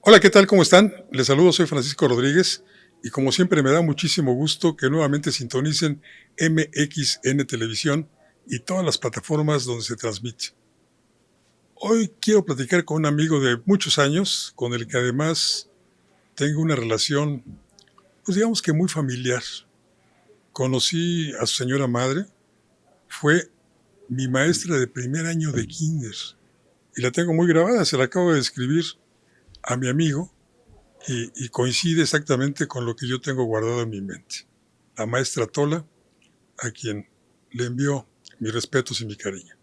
Hola, ¿qué tal? ¿Cómo están? Les saludo, soy Francisco Rodríguez y como siempre me da muchísimo gusto que nuevamente sintonicen MXN Televisión y todas las plataformas donde se transmite. Hoy quiero platicar con un amigo de muchos años, con el que además tengo una relación, pues digamos que muy familiar. Conocí a su señora madre, fue mi maestra de primer año de kinder y la tengo muy grabada, se la acabo de escribir a mi amigo y coincide exactamente con lo que yo tengo guardado en mi mente. La maestra Tola, a quien le envío mis respetos y mi cariño.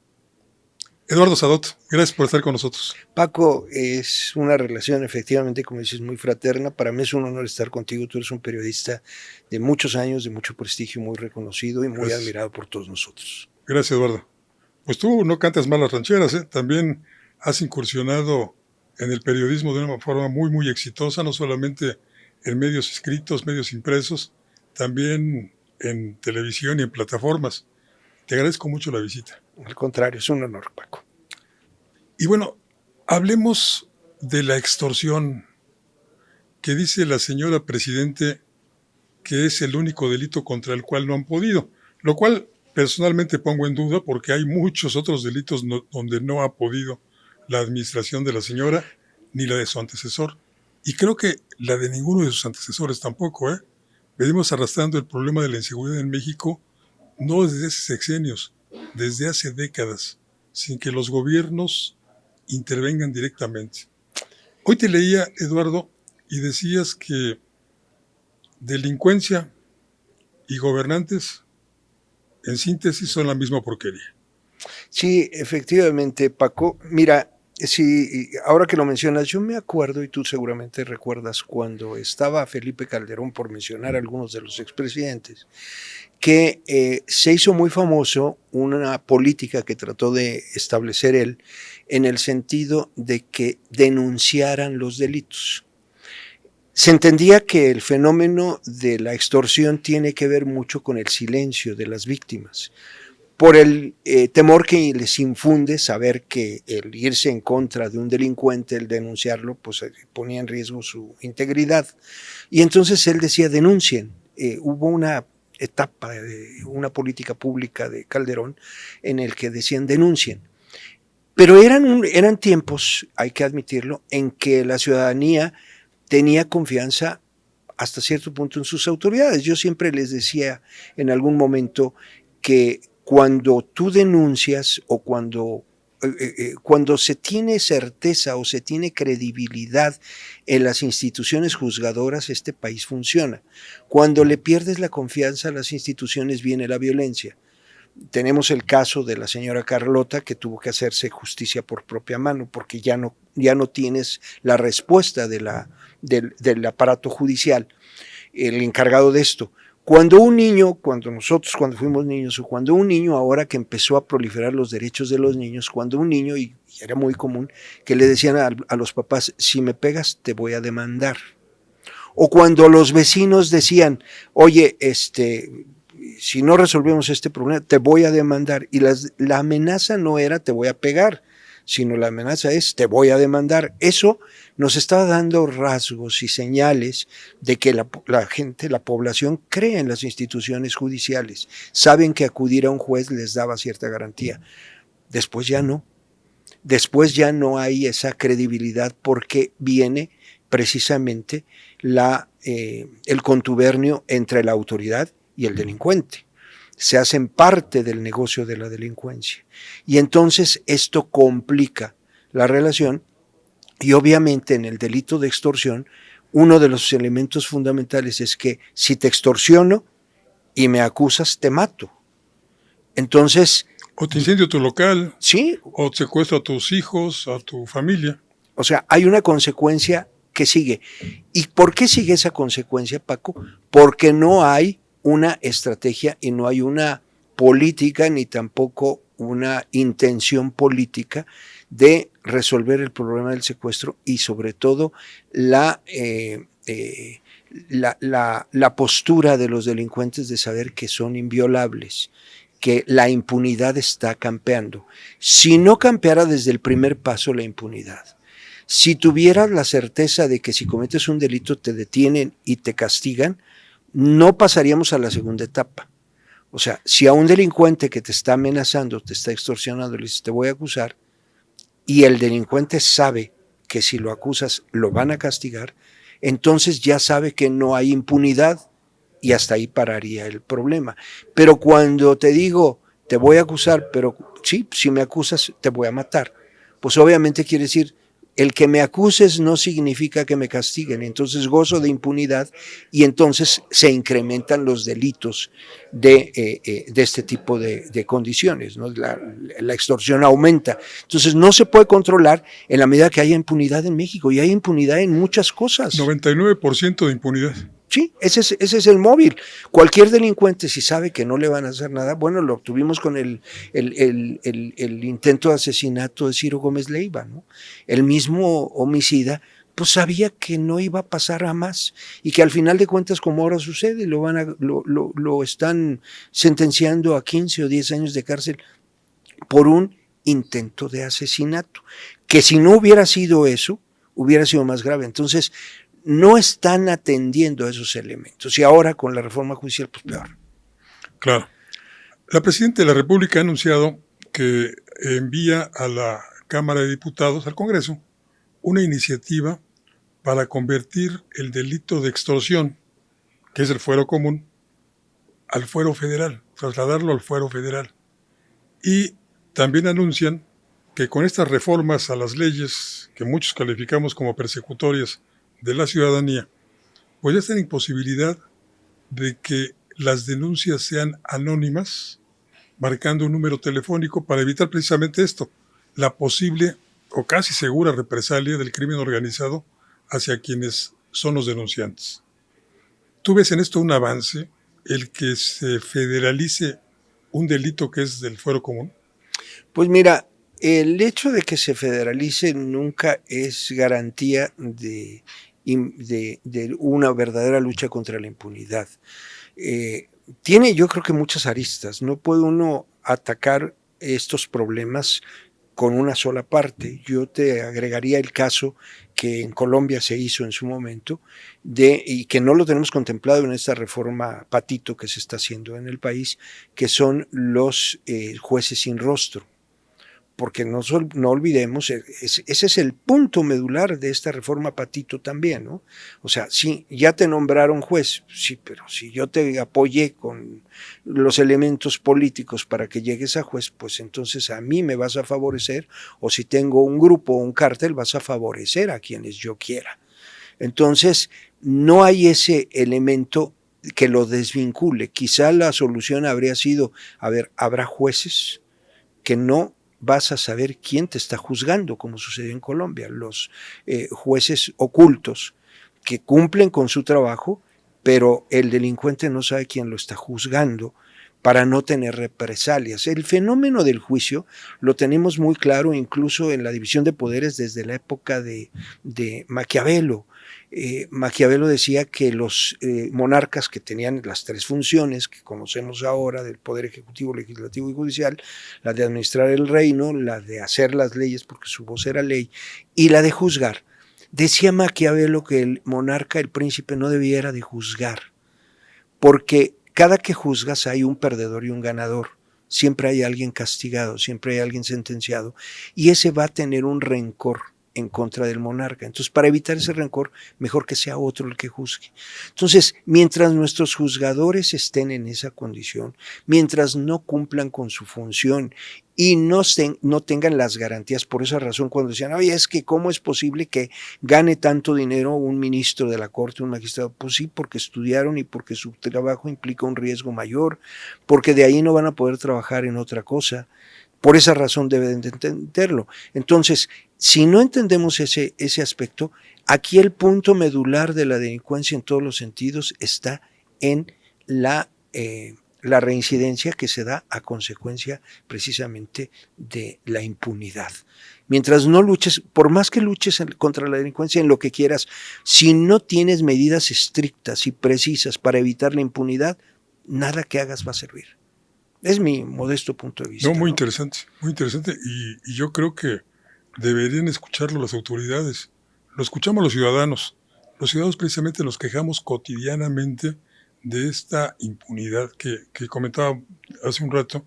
Eduardo Sadot, gracias por estar con nosotros. Paco, es una relación efectivamente, como dices, muy fraterna. Para mí es un honor estar contigo. Tú eres un periodista de muchos años, de mucho prestigio, muy reconocido y muy Gracias. admirado por todos nosotros. Gracias, Eduardo. Pues tú no cantas mal las rancheras, ¿eh? También has incursionado en el periodismo de una forma muy exitosa, no solamente en medios escritos, medios impresos, también en televisión y en plataformas. Te agradezco mucho la visita. Al contrario, es un honor, Paco. Y bueno, hablemos de la extorsión, que dice la señora Presidente que es el único delito contra el cual no han podido, lo cual personalmente pongo en duda porque hay muchos otros delitos donde no ha podido la administración de la señora ni la de su antecesor. Y creo que la de ninguno de sus antecesores tampoco. Venimos arrastrando el problema de la inseguridad en México no desde hace sexenios, desde hace décadas, sin que los gobiernos intervengan directamente. Hoy te leía, Eduardo, y decías que delincuencia y gobernantes, en síntesis, son la misma porquería. Sí, efectivamente, Paco. Mira, sí, ahora que lo mencionas, yo me acuerdo, y tú seguramente recuerdas, cuando estaba Felipe Calderón, por mencionar algunos de los expresidentes, que se hizo muy famoso una política que trató de establecer él en el sentido de que denunciaran los delitos. Se entendía que el fenómeno de la extorsión tiene que ver mucho con el silencio de las víctimas, por el temor que les infunde saber que el irse en contra de un delincuente, el denunciarlo, pues ponía en riesgo su integridad. Y entonces él decía, denuncien. Hubo una etapa de una política pública de Calderón en el que decían denuncien. Pero eran tiempos, hay que admitirlo, en que la ciudadanía tenía confianza hasta cierto punto en sus autoridades. Yo siempre les decía en algún momento que cuando tú denuncias o cuando se tiene certeza o se tiene credibilidad en las instituciones juzgadoras, este país funciona. Cuando le pierdes la confianza a las instituciones, viene la violencia. Tenemos el caso de la señora Carlota, que tuvo que hacerse justicia por propia mano porque ya no tienes la respuesta del aparato judicial, el encargado de esto. Cuando fuimos niños, o cuando un niño, ahora que empezó a proliferar los derechos de los niños, cuando un niño, y era muy común, que le decían a los papás, si me pegas te voy a demandar. O cuando los vecinos decían, oye, si no resolvemos este problema, te voy a demandar. Y la amenaza no era te voy a pegar, sino la amenaza es te voy a demandar. Eso nos está dando rasgos y señales de que la gente, la población cree en las instituciones judiciales, saben que acudir a un juez les daba cierta garantía. Después ya no. Después ya no hay esa credibilidad porque viene precisamente el contubernio entre la autoridad y el delincuente. Se hacen parte del negocio de la delincuencia. Y entonces esto complica la relación y obviamente en el delito de extorsión uno de los elementos fundamentales es que si te extorsiono y me acusas, te mato. Entonces, O te incendio tu local, sí, o secuestro a tus hijos, a tu familia. o sea, hay una consecuencia que sigue. ¿Y por qué sigue esa consecuencia, Paco? Porque no hay una estrategia y no hay una política ni tampoco una intención política de resolver el problema del secuestro y sobre todo la postura de los delincuentes de saber que son inviolables, que la impunidad está campeando. Si no campeara desde el primer paso la impunidad, Si tuvieras la certeza de que si cometes un delito te detienen y te castigan, no pasaríamos a la segunda etapa. O sea, si a un delincuente que te está amenazando, te está extorsionando, le dices te voy a acusar, y el delincuente sabe que si lo acusas lo van a castigar, entonces ya sabe que no hay impunidad y hasta ahí pararía el problema. Pero cuando te digo, te voy a acusar, pero sí, si me acusas te voy a matar, pues obviamente quiere decir, el que me acuses no significa que me castiguen, entonces gozo de impunidad y entonces se incrementan los delitos de este tipo de condiciones, ¿no? La extorsión aumenta. Entonces no se puede controlar en la medida que haya impunidad en México, y hay impunidad en muchas cosas. 99% de impunidad. Sí, ese es el móvil. Cualquier delincuente, si sabe que no le van a hacer nada, bueno, lo tuvimos con el intento de asesinato de Ciro Gómez Leiva, ¿no? El mismo homicida, pues sabía que no iba a pasar a más y que al final de cuentas, como ahora sucede, lo están sentenciando a 15 o 10 años de cárcel por un intento de asesinato, que si no hubiera sido eso, hubiera sido más grave. Entonces, no están atendiendo a esos elementos. Y ahora con la reforma judicial, pues peor. Claro. La Presidenta de la República ha anunciado que envía a la Cámara de Diputados, al Congreso, una iniciativa para convertir el delito de extorsión, que es el fuero común, al fuero federal, trasladarlo al fuero federal. Y también anuncian que con estas reformas a las leyes, que muchos calificamos como persecutorias de la ciudadanía, pues ya está en imposibilidad de que las denuncias sean anónimas, marcando un número telefónico para evitar precisamente esto, la posible o casi segura represalia del crimen organizado hacia quienes son los denunciantes. ¿Tú ves en esto un avance, el que se federalice un delito que es del fuero común? Pues mira, el hecho de que se federalice nunca es garantía de una verdadera lucha contra la impunidad. Tiene, yo creo que muchas aristas. No puede uno atacar estos problemas con una sola parte. Yo te agregaría el caso que en Colombia se hizo en su momento y que no lo tenemos contemplado en esta reforma patito que se está haciendo en el país, que son los jueces sin rostro. Porque no olvidemos, ese es el punto medular de esta reforma patito también, ¿no? O sea, sí, ya te nombraron juez, sí, pero si yo te apoyé con los elementos políticos para que llegues a juez, pues entonces a mí me vas a favorecer, o si tengo un grupo o un cártel, vas a favorecer a quienes yo quiera. Entonces, no hay ese elemento que lo desvincule. Quizá la solución habría sido, a ver, habrá jueces que no vas a saber quién te está juzgando, como sucedió en Colombia, los jueces ocultos que cumplen con su trabajo, pero el delincuente no sabe quién lo está juzgando para no tener represalias. El fenómeno del juicio lo tenemos muy claro incluso en la división de poderes desde la época de Maquiavelo. Maquiavelo decía que los monarcas que tenían las tres funciones que conocemos ahora del poder ejecutivo, legislativo y judicial, la de administrar el reino, la de hacer las leyes porque su voz era ley, y la de juzgar. Decía Maquiavelo que el monarca, el príncipe, no debiera de juzgar, porque cada que juzgas hay un perdedor y un ganador. Siempre hay alguien castigado, siempre hay alguien sentenciado, y ese va a tener un rencor en contra del monarca. Entonces, para evitar ese rencor, mejor que sea otro el que juzgue. Entonces, mientras nuestros juzgadores estén en esa condición, mientras no cumplan con su función y no tengan las garantías, por esa razón cuando decían, oye, es que ¿cómo es posible que gane tanto dinero un ministro de la corte, un magistrado? Pues sí, porque estudiaron y porque su trabajo implica un riesgo mayor, porque de ahí no van a poder trabajar en otra cosa. Por esa razón deben de entenderlo. Entonces, si no entendemos ese aspecto, aquí el punto medular de la delincuencia en todos los sentidos está en la reincidencia que se da a consecuencia precisamente de la impunidad. Mientras no luches, por más que luches contra la delincuencia en lo que quieras, si no tienes medidas estrictas y precisas para evitar la impunidad, nada que hagas va a servir. Es mi modesto punto de vista. No, muy interesante, muy interesante. Y yo creo que deberían escucharlo las autoridades. Lo escuchamos los ciudadanos. Los ciudadanos precisamente nos quejamos cotidianamente de esta impunidad que comentaba hace un rato.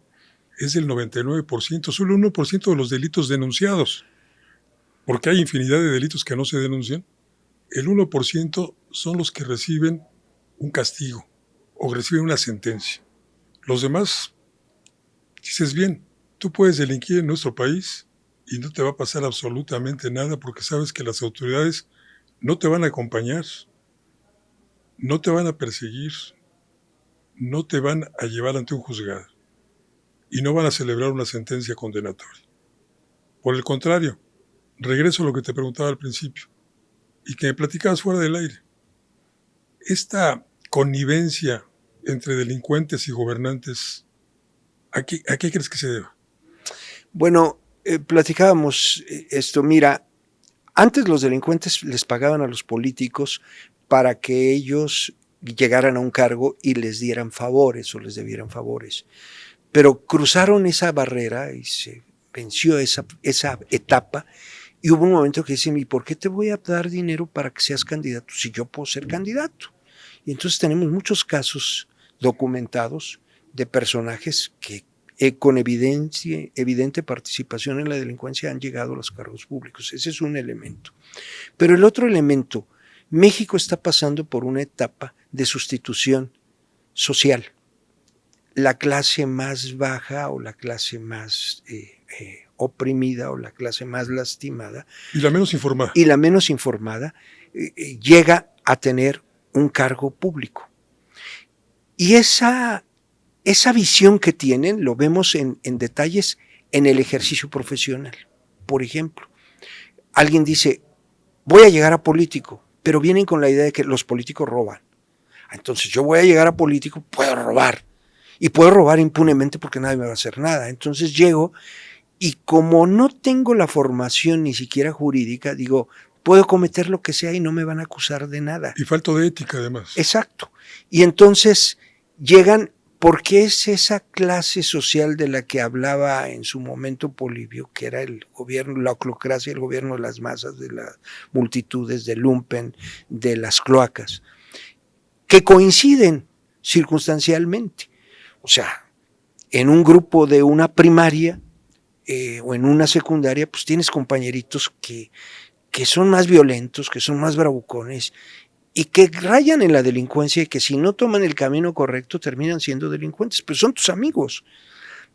Es del 99%, solo el 1% de los delitos denunciados, porque hay infinidad de delitos que no se denuncian. El 1% son los que reciben un castigo o reciben una sentencia. Los demás, dices bien, tú puedes delinquir en nuestro país y no te va a pasar absolutamente nada porque sabes que las autoridades no te van a acompañar, no te van a perseguir, no te van a llevar ante un juzgado y no van a celebrar una sentencia condenatoria. Por el contrario, regreso a lo que te preguntaba al principio y que me platicabas fuera del aire. Esta connivencia entre delincuentes y gobernantes, ¿a qué crees que se deba? Bueno, platicábamos esto. Mira, antes los delincuentes les pagaban a los políticos para que ellos llegaran a un cargo y les dieran favores o les debieran favores. Pero cruzaron esa barrera y se venció esa etapa y hubo un momento que dicen, ¿y por qué te voy a dar dinero para que seas candidato si yo puedo ser candidato? Y entonces tenemos muchos casos documentados de personajes que con evidente participación en la delincuencia han llegado a los cargos públicos. Ese es un elemento. Pero el otro elemento, México está pasando por una etapa de sustitución social. La clase más baja o la clase más oprimida o la clase más lastimada. Y la menos informada. Y la menos informada llega a tener un cargo público. Y esa visión que tienen lo vemos en detalles en el ejercicio profesional. Por ejemplo, alguien dice, voy a llegar a político, pero vienen con la idea de que los políticos roban. Entonces yo voy a llegar a político, puedo robar. Y puedo robar impunemente porque nadie me va a hacer nada. Entonces llego y como no tengo la formación ni siquiera jurídica, digo, puedo cometer lo que sea y no me van a acusar de nada. Y falta de ética además. Exacto. Y entonces llegan, porque es esa clase social de la que hablaba en su momento Polibio, que era el gobierno, la oclocracia, el gobierno de las masas, de las multitudes, del lumpen, de las cloacas, que coinciden circunstancialmente. O sea, en un grupo de una primaria o en una secundaria, pues tienes compañeritos que son más violentos, que son más bravucones y que rayan en la delincuencia y que si no toman el camino correcto terminan siendo delincuentes, pero son tus amigos.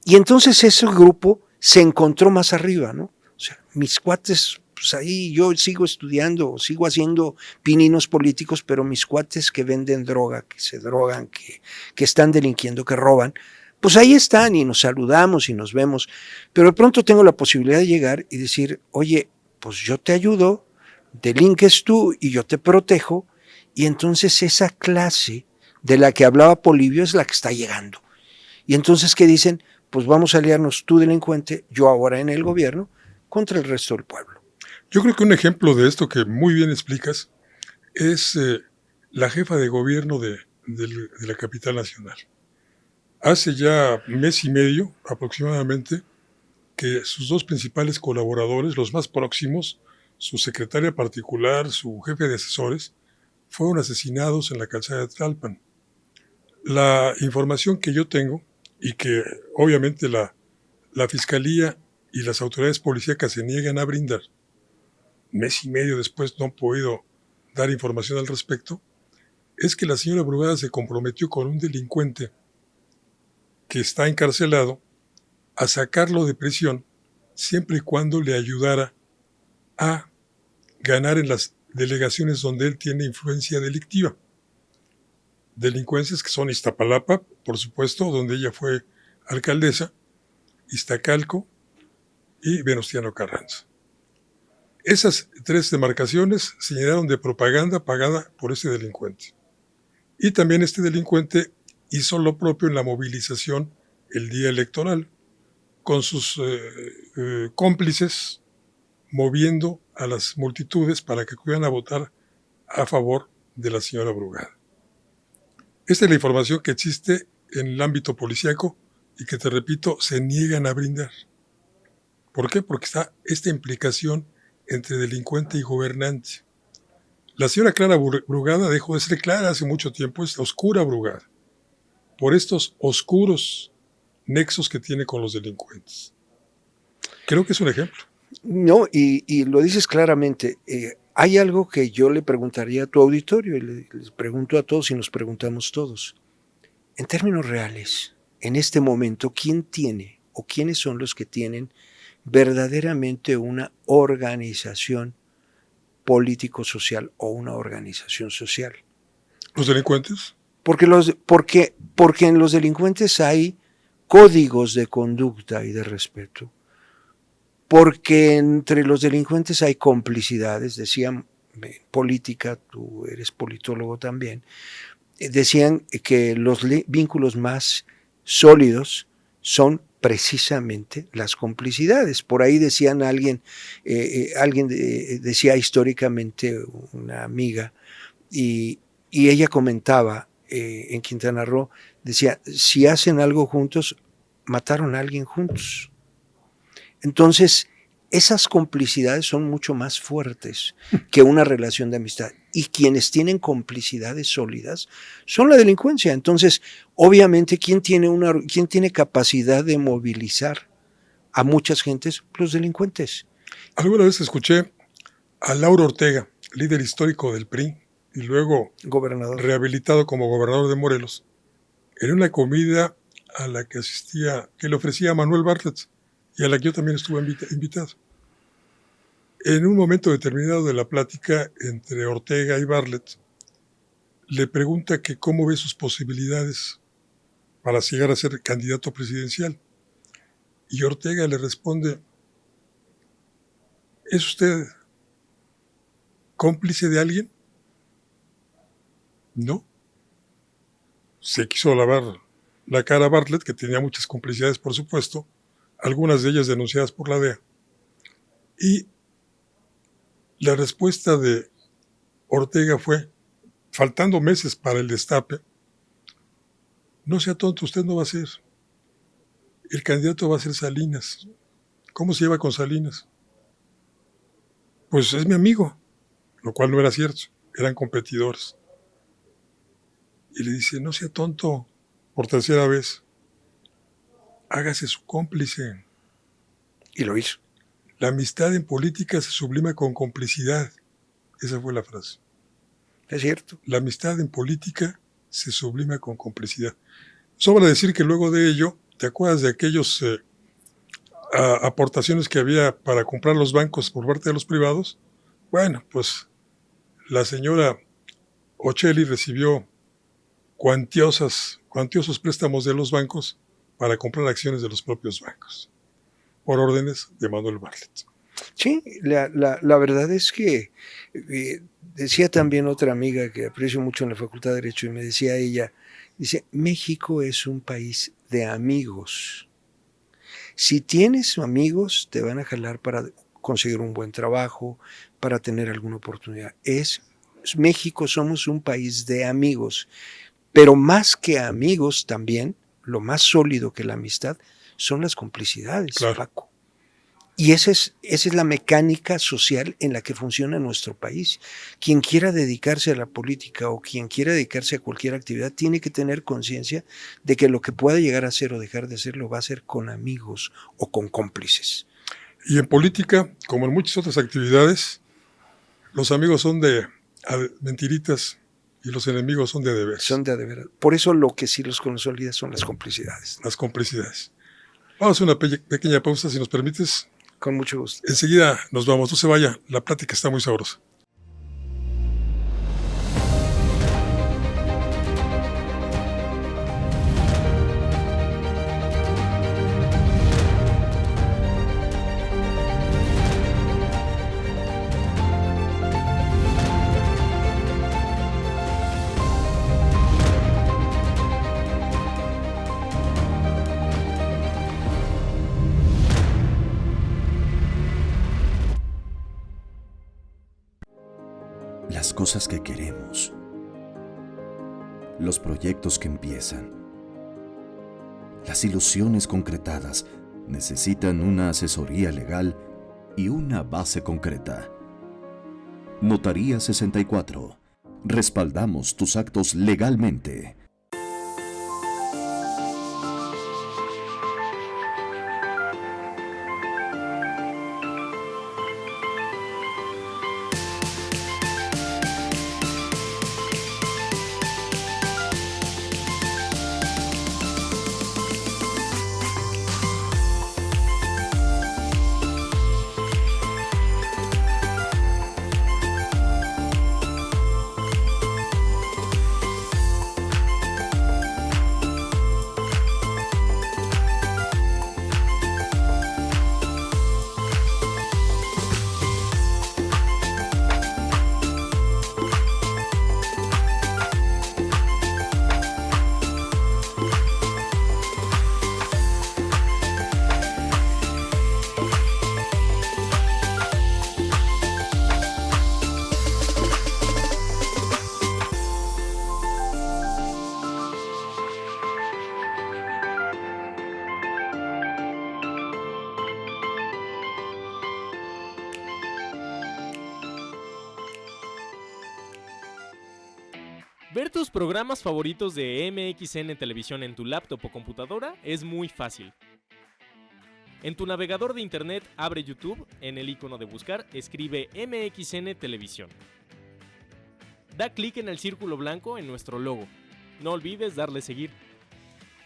Y entonces ese grupo se encontró más arriba, ¿no? O sea, mis cuates, pues ahí yo sigo estudiando, sigo haciendo pininos políticos, pero mis cuates que venden droga, que se drogan, que están delinquiendo, que roban, pues ahí están y nos saludamos y nos vemos. Pero de pronto tengo la posibilidad de llegar y decir, oye, pues yo te ayudo, delinques tú y yo te protejo. Y entonces esa clase de la que hablaba Polibio es la que está llegando. Y entonces, ¿qué dicen? Pues vamos a aliarnos tú delincuente, yo ahora en el gobierno, contra el resto del pueblo. Yo creo que un ejemplo de esto que muy bien explicas es la jefa de gobierno de la capital nacional. Hace ya mes y medio aproximadamente que sus dos principales colaboradores, los más próximos, su secretaria particular, su jefe de asesores, fueron asesinados en la calzada de Tlalpan. La información que yo tengo y que obviamente la Fiscalía y las autoridades policíacas se niegan a brindar, mes y medio después no han podido dar información al respecto, es que la señora Brugada se comprometió con un delincuente que está encarcelado a sacarlo de prisión siempre y cuando le ayudara a ganar en las delegaciones donde él tiene influencia delictiva. Delincuencias que son Iztapalapa, por supuesto, donde ella fue alcaldesa, Iztacalco y Venustiano Carranza. Esas tres demarcaciones se llenaron de propaganda pagada por este delincuente. Y también este delincuente hizo lo propio en la movilización el día electoral, con sus cómplices moviendo a las multitudes para que acudieran a votar a favor de la señora Brugada. Esta es la información que existe en el ámbito policíaco y que, te repito, se niegan a brindar. ¿Por qué? Porque está esta implicación entre delincuente y gobernante. La señora Clara Brugada dejó de ser Clara hace mucho tiempo, es la oscura Brugada, por estos oscuros nexos que tiene con los delincuentes. Creo que es un ejemplo. No, y lo dices claramente. Hay algo que yo le preguntaría a tu auditorio, y les pregunto a todos y nos preguntamos todos. En términos reales, en este momento, ¿quién tiene o quiénes son los que tienen verdaderamente una organización político-social o una organización social? ¿Los delincuentes? Porque en los delincuentes hay códigos de conducta y de respeto. Porque entre los delincuentes hay complicidades, decían política, tú eres politólogo también, decían que los vínculos más sólidos son precisamente las complicidades. Por ahí decían alguien decía históricamente una amiga, y ella comentaba en Quintana Roo, decía, si hacen algo juntos, mataron a alguien juntos. Entonces, esas complicidades son mucho más fuertes que una relación de amistad. Y quienes tienen complicidades sólidas son la delincuencia. Entonces, obviamente, ¿quién tiene capacidad de movilizar a muchas gentes? Los delincuentes. Alguna vez escuché a Lauro Ortega, líder histórico del PRI, y luego gobernador, rehabilitado como gobernador de Morelos, en una comida a la que asistía, que le ofrecía a Manuel Bartlett, y a la que yo también estuve invitado. En un momento determinado de la plática entre Ortega y Bartlett, le pregunta que cómo ve sus posibilidades para llegar a ser candidato presidencial. Y Ortega le responde, ¿es usted cómplice de alguien? No. Se quiso lavar la cara a Bartlett, que tenía muchas complicidades, por supuesto, algunas de ellas denunciadas por la DEA. Y la respuesta de Ortega fue, faltando meses para el destape, no sea tonto, usted no va a ser. El candidato va a ser Salinas. ¿Cómo se lleva con Salinas? Pues es mi amigo, lo cual no era cierto, eran competidores. Y le dice, no sea tonto, por tercera vez, hágase su cómplice. Y lo hizo. La amistad en política se sublima con complicidad. Esa fue la frase. Es cierto. La amistad en política se sublima con complicidad. Sobra decir que luego de ello, ¿te acuerdas de aquellos aportaciones que había para comprar los bancos por parte de los privados? Bueno, pues la señora Ocelli recibió cuantiosos préstamos de los bancos para comprar acciones de los propios bancos, por órdenes de Manuel Bartlett. Sí, la verdad es que decía también otra amiga que aprecio mucho en la Facultad de Derecho, y me decía ella, dice, México es un país de amigos. Si tienes amigos, te van a jalar para conseguir un buen trabajo, para tener alguna oportunidad. México somos un país de amigos, pero más que amigos también, lo más sólido que la amistad son las complicidades, claro. Paco. Y esa es la mecánica social en la que funciona nuestro país. Quien quiera dedicarse a la política o quien quiera dedicarse a cualquier actividad tiene que tener conciencia de que lo que pueda llegar a hacer o dejar de hacer lo va a hacer con amigos o con cómplices. Y en política, como en muchas otras actividades, los amigos son de mentiritas y los enemigos son de deberes. Son de deberes. Por eso lo que sí los consolida son las complicidades. Las complicidades. Vamos a una pequeña pausa, si nos permites. Con mucho gusto. Enseguida nos vamos, no se vaya, la plática está muy sabrosa. Las cosas que queremos, los proyectos que empiezan, las ilusiones concretadas necesitan una asesoría legal y una base concreta. Notaría 64. Respaldamos tus actos legalmente. Ver tus programas favoritos de MXN Televisión en tu laptop o computadora es muy fácil. En tu navegador de internet abre YouTube, en el icono de buscar escribe MXN Televisión. Da clic en el círculo blanco en nuestro logo. No olvides darle seguir.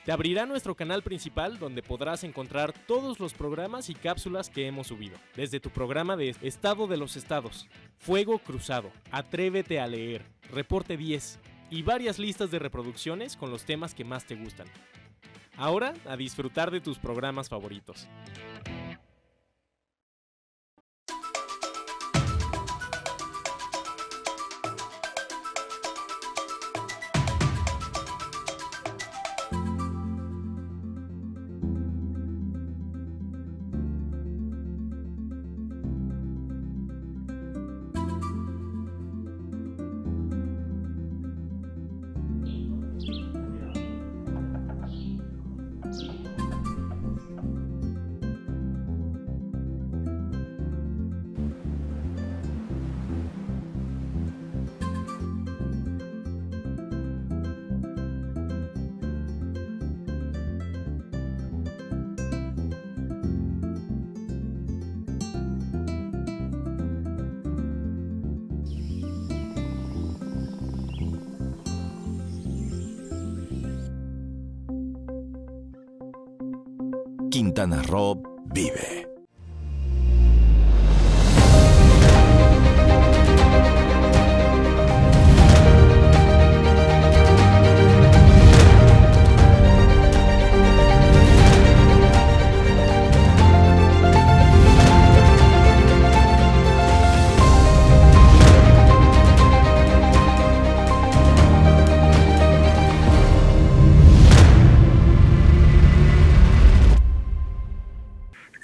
Te abrirá nuestro canal principal donde podrás encontrar todos los programas y cápsulas que hemos subido. Desde tu programa de Estado de los Estados, Fuego Cruzado, Atrévete a Leer, Reporte 10 y varias listas de reproducciones con los temas que más te gustan. Ahora, a disfrutar de tus programas favoritos. Quintana Roo vive.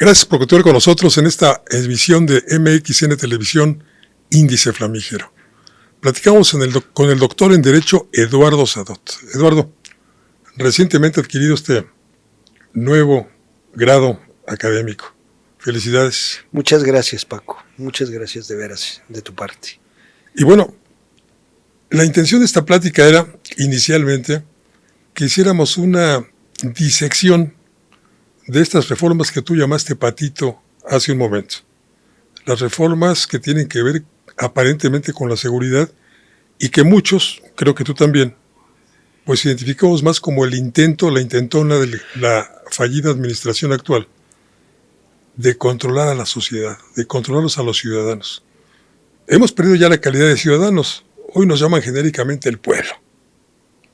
Gracias por continuar con nosotros en esta emisión de MXN Televisión Índice Flamígero. Platicamos con el doctor en Derecho Eduardo Sadot. Eduardo, recientemente adquirido este nuevo grado académico. Felicidades. Muchas gracias, Paco. Muchas gracias de veras, de tu parte. Y bueno, la intención de esta plática era, inicialmente, que hiciéramos una disección de estas reformas que tú llamaste patito hace un momento. Las reformas que tienen que ver aparentemente con la seguridad y que muchos, creo que tú también, pues identificamos más como el intento, la intentona de la fallida administración actual de controlar a la sociedad, de controlarlos a los ciudadanos. Hemos perdido ya la calidad de ciudadanos. Hoy nos llaman genéricamente el pueblo.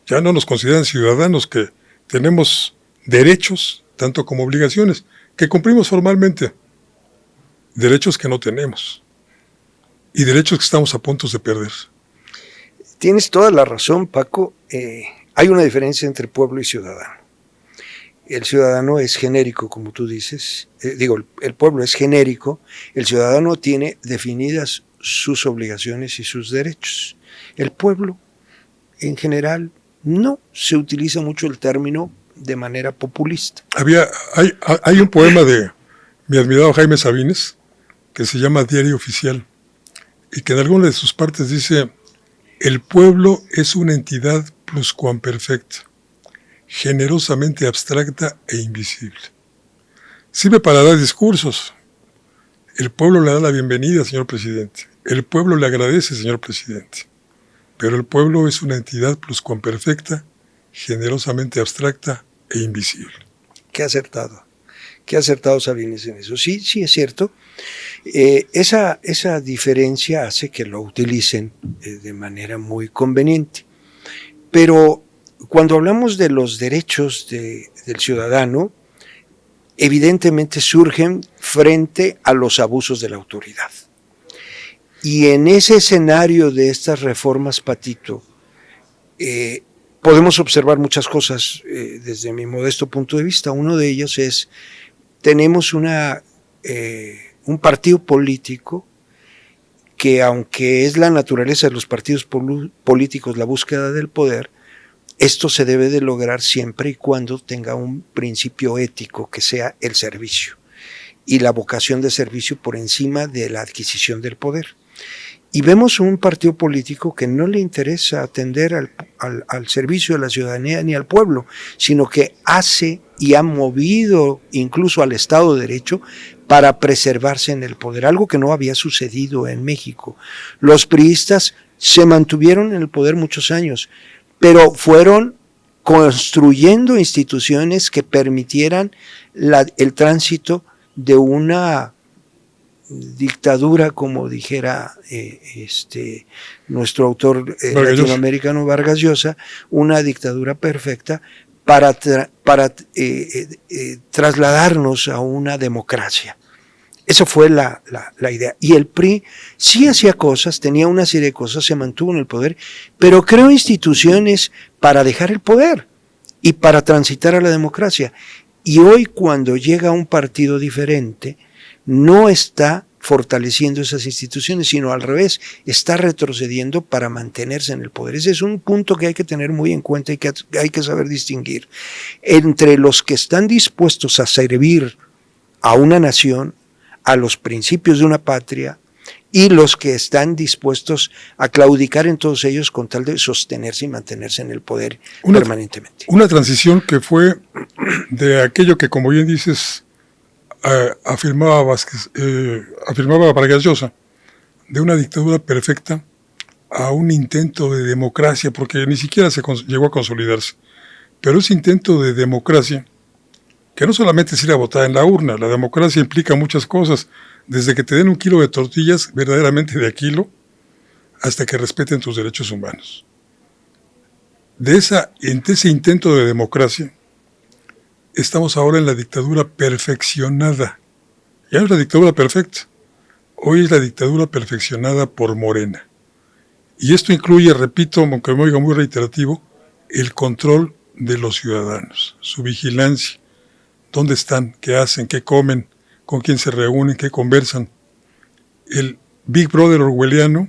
Ya no nos consideran ciudadanos que tenemos derechos tanto como obligaciones, que cumplimos formalmente, derechos que no tenemos y derechos que estamos a punto de perder. Tienes toda la razón, Paco. Hay una diferencia entre pueblo y ciudadano. El ciudadano es genérico, como tú dices. El pueblo es genérico. El ciudadano tiene definidas sus obligaciones y sus derechos. El pueblo, en general, no se utiliza mucho el término de manera populista. Hay un poema de mi admirado Jaime Sabines que se llama Diario Oficial y que en alguna de sus partes dice: el pueblo es una entidad pluscuamperfecta, generosamente abstracta e invisible. Sirve para dar discursos. El pueblo le da la bienvenida, señor presidente. El pueblo le agradece, señor presidente. Pero el pueblo es una entidad pluscuamperfecta, generosamente abstracta e invisible. Qué acertado Sabines en eso. Sí, sí es cierto. Esa diferencia hace que lo utilicen de manera muy conveniente. Pero cuando hablamos de los derechos del ciudadano, evidentemente surgen frente a los abusos de la autoridad. Y en ese escenario de estas reformas, Patito, podemos observar muchas cosas desde mi modesto punto de vista. Uno de ellos es, tenemos un partido político que, aunque es la naturaleza de los partidos políticos la búsqueda del poder, esto se debe de lograr siempre y cuando tenga un principio ético que sea el servicio y la vocación de servicio por encima de la adquisición del poder. Y vemos un partido político que no le interesa atender al servicio de la ciudadanía ni al pueblo, sino que hace y ha movido incluso al Estado de Derecho para preservarse en el poder, algo que no había sucedido en México. Los priistas se mantuvieron en el poder muchos años, pero fueron construyendo instituciones que permitieran el tránsito de una dictadura, como dijera nuestro autor latinoamericano Vargas Llosa, una dictadura perfecta para trasladarnos a una democracia. Esa fue la idea. Y el PRI sí hacía cosas, tenía una serie de cosas, se mantuvo en el poder, pero creó instituciones para dejar el poder y para transitar a la democracia. Y hoy, cuando llega un partido diferente, no está fortaleciendo esas instituciones, sino al revés, está retrocediendo para mantenerse en el poder. Ese es un punto que hay que tener muy en cuenta y que hay que saber distinguir entre los que están dispuestos a servir a una nación, a los principios de una patria, y los que están dispuestos a claudicar en todos ellos con tal de sostenerse y mantenerse en el poder permanentemente. Una transición que fue de aquello que, como bien dices, afirmaba Vargas Llosa, de una dictadura perfecta a un intento de democracia, porque ni siquiera se llegó a consolidarse. Pero ese intento de democracia, que no solamente es ir a votar en la urna, la democracia implica muchas cosas, desde que te den un kilo de tortillas verdaderamente de a kilo, hasta que respeten tus derechos humanos. De ese intento de democracia, estamos ahora en la dictadura perfeccionada. Ya no es la dictadura perfecta, hoy es la dictadura perfeccionada por Morena. Y esto incluye, repito, aunque me oiga muy reiterativo, el control de los ciudadanos, su vigilancia. ¿Dónde están? ¿Qué hacen? ¿Qué comen? ¿Con quién se reúnen? ¿Qué conversan? El Big Brother orwelliano,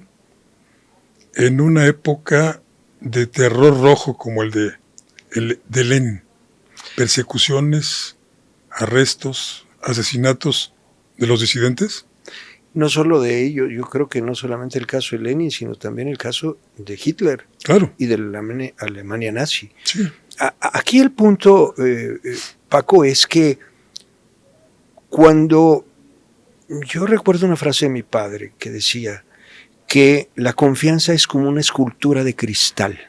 en una época de terror rojo como el de Lenin. Persecuciones, arrestos, asesinatos de los disidentes. No solo de ello, yo creo que no solamente el caso de Lenin, sino también el caso de Hitler. Claro. Y de la Alemania nazi. Sí. Aquí el punto, Paco, es que cuando yo recuerdo una frase de mi padre que decía que la confianza es como una escultura de cristal.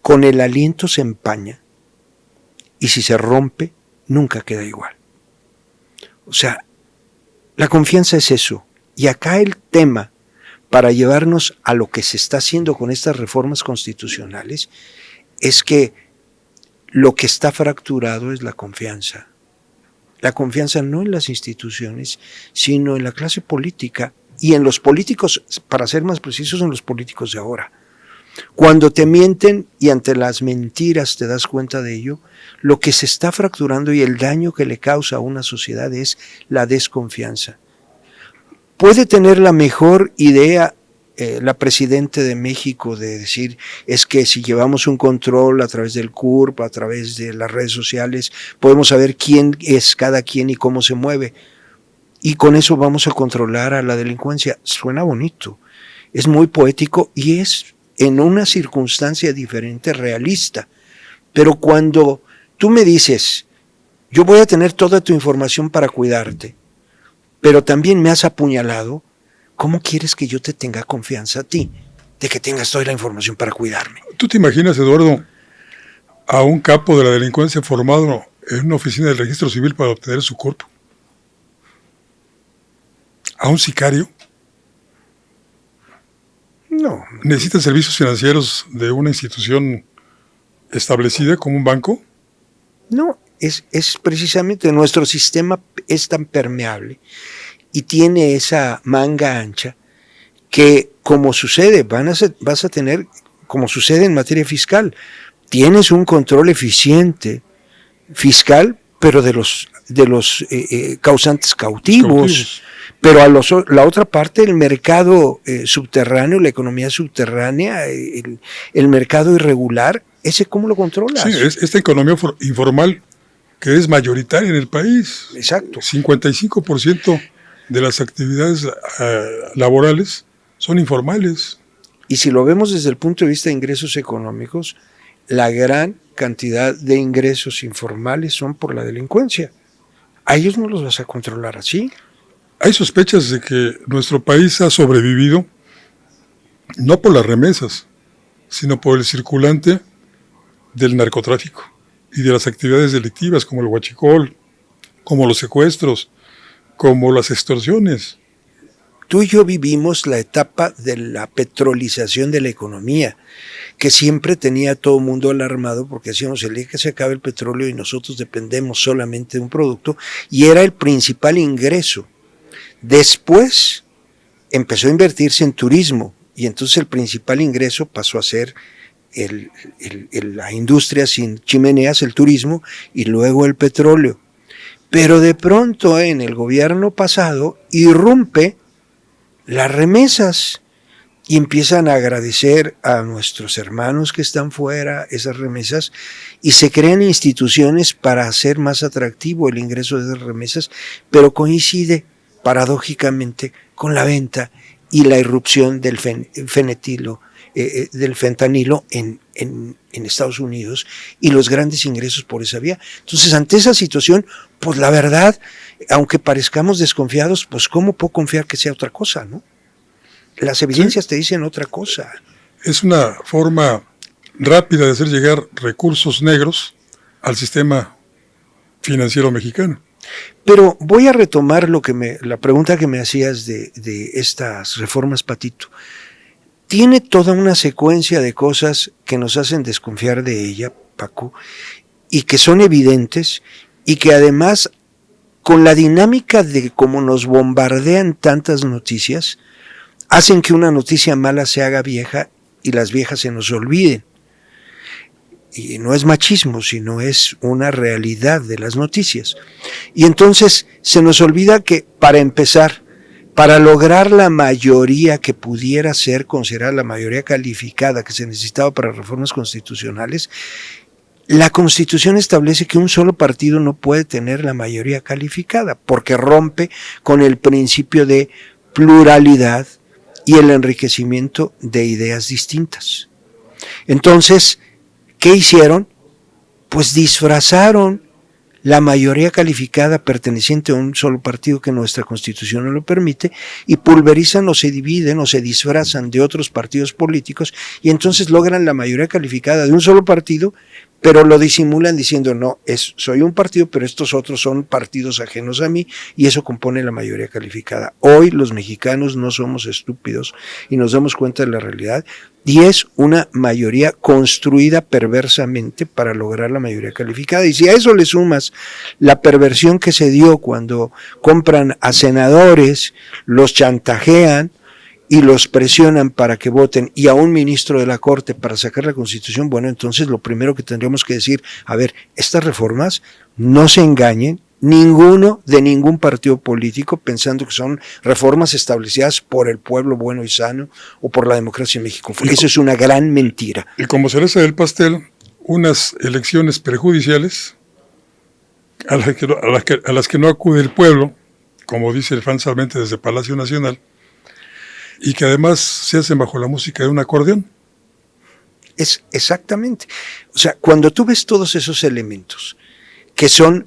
Con el aliento se empaña y si se rompe, nunca queda igual. O sea, la confianza es eso. Y acá el tema, para llevarnos a lo que se está haciendo con estas reformas constitucionales, es que lo que está fracturado es la confianza. La confianza no en las instituciones, sino en la clase política y en los políticos, para ser más precisos, en los políticos de ahora. Cuando te mienten y ante las mentiras te das cuenta de ello, lo que se está fracturando y el daño que le causa a una sociedad es la desconfianza. Puede tener la mejor idea la presidenta de México de decir es que si llevamos un control a través del CURP, a través de las redes sociales, podemos saber quién es cada quien y cómo se mueve. Y con eso vamos a controlar a la delincuencia. Suena bonito, es muy poético y es en una circunstancia diferente, realista. Pero cuando tú me dices, yo voy a tener toda tu información para cuidarte, pero también me has apuñalado, ¿cómo quieres que yo te tenga confianza a ti de que tengas toda la información para cuidarme? ¿Tú te imaginas, Eduardo, a un capo de la delincuencia formado en una oficina del registro civil para obtener su cuerpo? ¿A un sicario? No. ¿Necesitan servicios financieros de una institución establecida como un banco? No, es precisamente nuestro sistema es tan permeable y tiene esa manga ancha que, como sucede, vas a tener, como sucede en materia fiscal, tienes un control eficiente fiscal, pero de los causantes cautivos. Pero la otra parte, el mercado subterráneo, la economía subterránea, el mercado irregular, ¿ese cómo lo controlas? Sí, es esta economía informal que es mayoritaria en el país. Exacto. 55% de las actividades laborales son informales. Y si lo vemos desde el punto de vista de ingresos económicos, la gran cantidad de ingresos informales son por la delincuencia. A ellos no los vas a controlar así. Hay sospechas de que nuestro país ha sobrevivido no por las remesas, sino por el circulante del narcotráfico y de las actividades delictivas como el huachicol, como los secuestros, como las extorsiones. Tú y yo vivimos la etapa de la petrolización de la economía, que siempre tenía a todo el mundo alarmado porque decíamos el día que se acabe el petróleo y nosotros dependemos solamente de un producto, y era el principal ingreso. Después empezó a invertirse en turismo y entonces el principal ingreso pasó a ser la industria sin chimeneas, el turismo, y luego el petróleo. Pero de pronto en el gobierno pasado irrumpe las remesas y empiezan a agradecer a nuestros hermanos que están fuera esas remesas y se crean instituciones para hacer más atractivo el ingreso de esas remesas, pero coincide paradójicamente con la venta y la irrupción del fentanilo en Estados Unidos y los grandes ingresos por esa vía. Entonces, ante esa situación, pues la verdad, aunque parezcamos desconfiados, pues cómo puedo confiar que sea otra cosa, ¿no? Las evidencias te dicen otra cosa. Es una forma rápida de hacer llegar recursos negros al sistema financiero mexicano. Pero voy a retomar la pregunta que me hacías de estas reformas, Patito. Tiene toda una secuencia de cosas que nos hacen desconfiar de ella, Paco, y que son evidentes, y que además, con la dinámica de cómo nos bombardean tantas noticias, hacen que una noticia mala se haga vieja y las viejas se nos olviden. Y no es machismo, sino es una realidad de las noticias. Y entonces se nos olvida que, para empezar, para lograr la mayoría que pudiera ser considerada la mayoría calificada que se necesitaba para reformas constitucionales, la Constitución establece que un solo partido no puede tener la mayoría calificada, porque rompe con el principio de pluralidad y el enriquecimiento de ideas distintas. Entonces, ¿qué hicieron? Pues disfrazaron la mayoría calificada perteneciente a un solo partido que nuestra Constitución no lo permite y pulverizan o se dividen o se disfrazan de otros partidos políticos y entonces logran la mayoría calificada de un solo partido, pero lo disimulan diciendo no, soy un partido, pero estos otros son partidos ajenos a mí y eso compone la mayoría calificada. Hoy los mexicanos no somos estúpidos y nos damos cuenta de la realidad y es una mayoría construida perversamente para lograr la mayoría calificada. Y si a eso le sumas la perversión que se dio cuando compran a senadores, los chantajean y los presionan para que voten, y a un ministro de la Corte para sacar la Constitución, bueno, entonces lo primero que tendríamos que decir, a ver, estas reformas, no se engañen, ninguno de ningún partido político pensando que son reformas establecidas por el pueblo bueno y sano o por la democracia en México. Eso es una gran mentira. Y como cereza del pastel, unas elecciones prejudiciales a las que no acude el pueblo, como dice falsamente desde Palacio Nacional, y que además se hacen bajo la música de un acordeón. Es exactamente. O sea, cuando tú ves todos esos elementos, que son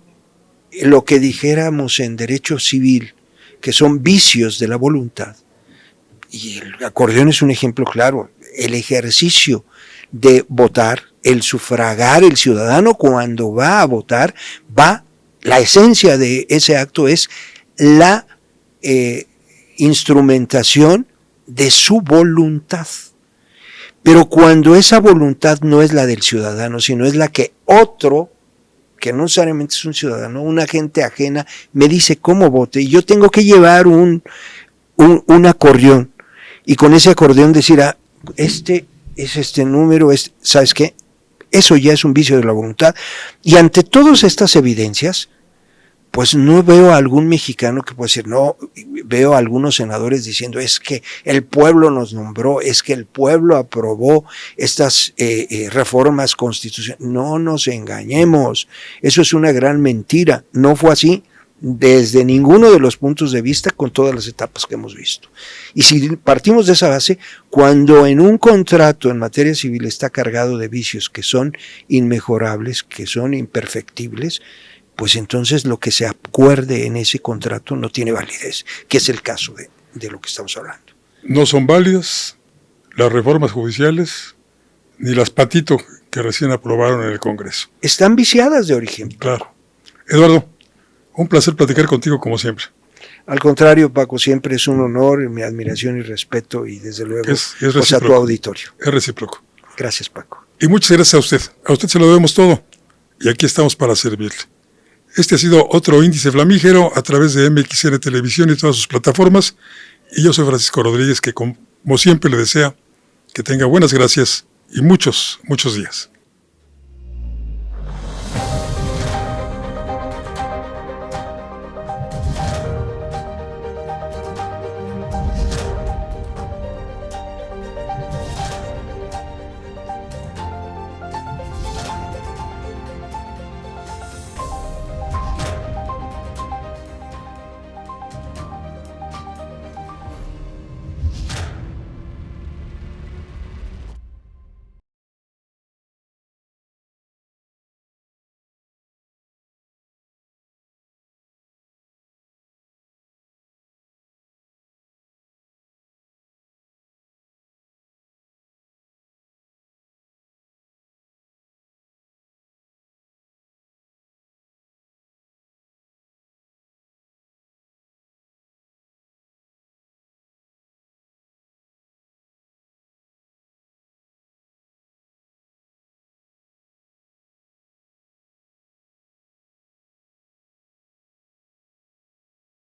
lo que dijéramos en derecho civil, que son vicios de la voluntad, y el acordeón es un ejemplo claro, el ejercicio de votar, el sufragar, el ciudadano cuando va a votar, la esencia de ese acto es la instrumentación de su voluntad. Pero cuando esa voluntad no es la del ciudadano, sino es la que otro, que no necesariamente es un ciudadano, una gente ajena, me dice cómo vote, y yo tengo que llevar un acordeón, y con ese acordeón decir, este es este número, ¿sabes qué? Eso ya es un vicio de la voluntad. Y ante todas estas evidencias, pues no veo a algún mexicano que pueda decir, no, veo a algunos senadores diciendo, es que el pueblo nos nombró, es que el pueblo aprobó estas reformas constitucionales. No nos engañemos, eso es una gran mentira, no fue así desde ninguno de los puntos de vista con todas las etapas que hemos visto. Y si partimos de esa base, cuando en un contrato en materia civil está cargado de vicios que son inmejorables, que son imperfectibles, pues entonces lo que se acuerde en ese contrato no tiene validez, que es el caso de lo que estamos hablando. No son válidas las reformas judiciales ni las patito que recién aprobaron en el Congreso. Están viciadas de origen. Claro. Eduardo, un placer platicar contigo como siempre. Al contrario, Paco, siempre es un honor, mi admiración y respeto, y desde luego pues a tu auditorio. Es recíproco. Gracias, Paco. Y muchas gracias a usted. A usted se lo debemos todo. Y aquí estamos para servirle. Este ha sido otro Índice Flamígero a través de MXN Televisión y todas sus plataformas. Y yo soy Francisco Rodríguez, que como siempre le desea que tenga buenas gracias y muchos, muchos días.